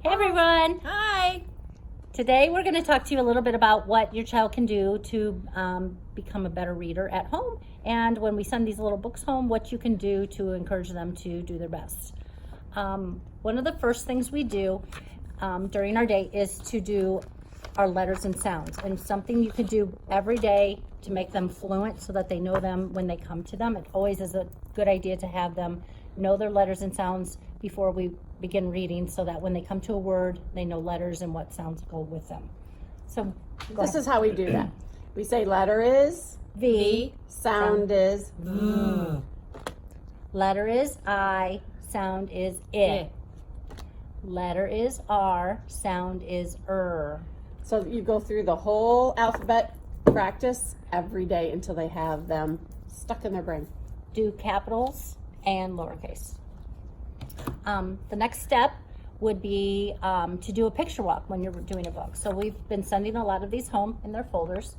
Hey everyone! Hi! Today we're going to talk to you a little bit about what your child can do to become a better reader at home, and when we send these little books home, what you can do to encourage them to do their best. One of the first things we do during our day is to do our letters and sounds, and something you could do every day to make them fluent so that they know them when they come to them. It always is a good idea to have them know their letters and sounds before we begin reading, so that when they come to a word, they know letters and what sounds go with them. So This is how we do that. We say letter is V, sound is V. letter is I, sound is I. Letter is R, sound is So you go through the whole alphabet practice every day until they have them stuck in their brain. Do capitals and lowercase. The next step would be to do a picture walk when you're doing a book. So we've been sending a lot of these home in their folders,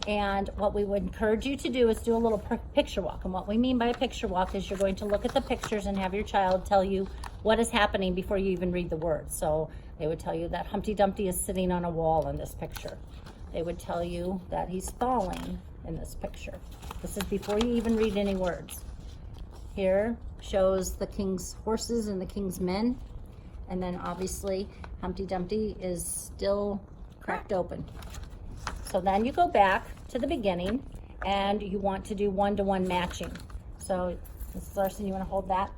and what we would encourage you to do is do a little picture walk. And what we mean by a picture walk is you're going to look at the pictures and have your child tell you what is happening before you even read the words. So they would tell you that Humpty Dumpty is sitting on a wall in this picture. They would tell you that he's falling in this picture. This is before you even read any words. Here shows the king's horses and the king's men, and then obviously Humpty Dumpty is still cracked open. So then you go back to the beginning and you want to do one-to-one matching. So Mrs. Larson, you want to hold that?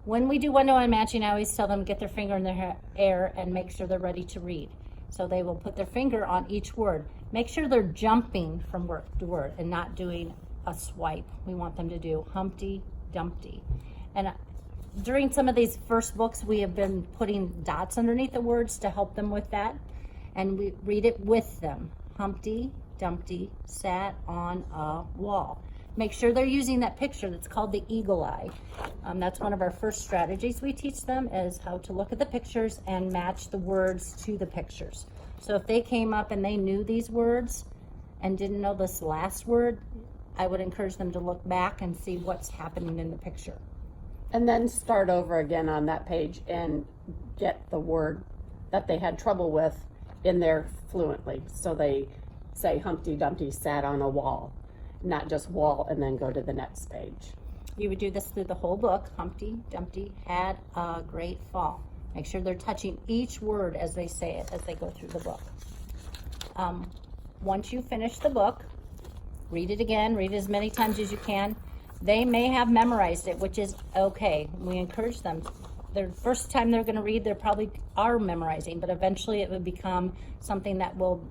When we do one-to-one matching, I always tell them get their finger in their air and make sure they're ready to read. So they will put their finger on each word. Make sure they're jumping from word to word and not doing a swipe. We want them to do Humpty Dumpty. And during some of these first books, we have been putting dots underneath the words to help them with that, and we read it with them. Humpty Dumpty sat on a wall. Make sure they're using that picture that's called the eagle eye. That's one of our first strategies we teach them, is how to look at the pictures and match the words to the pictures. So if they came up and they knew these words and didn't know this last word, I would encourage them to look back and see what's happening in the picture. And then start over again on that page and get the word that they had trouble with in there fluently. So they say Humpty Dumpty sat on a wall, not just wall and then go to the next page. You would do this through the whole book. Humpty Dumpty had a great fall. Make sure they're touching each word as they say it, as they go through the book. Once you finish the book, read it again, read it as many times as you can. They may have memorized it, which is okay. We encourage them. The first time they're going to read, they probably are memorizing, but eventually it will become something that will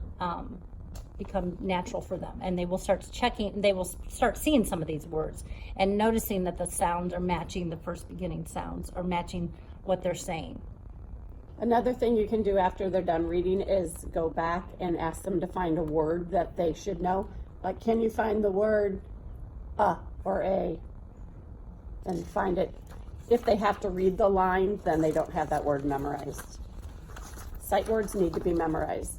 become natural for them, and they will start checking, they will start seeing some of these words and noticing that the sounds are matching the first beginning sounds, or matching what they're saying. Another thing you can do after they're done reading is go back and ask them to find a word that they should know. Like, can you find the word or a? And find it. If they have to read the line, then they don't have that word memorized. Sight words need to be memorized.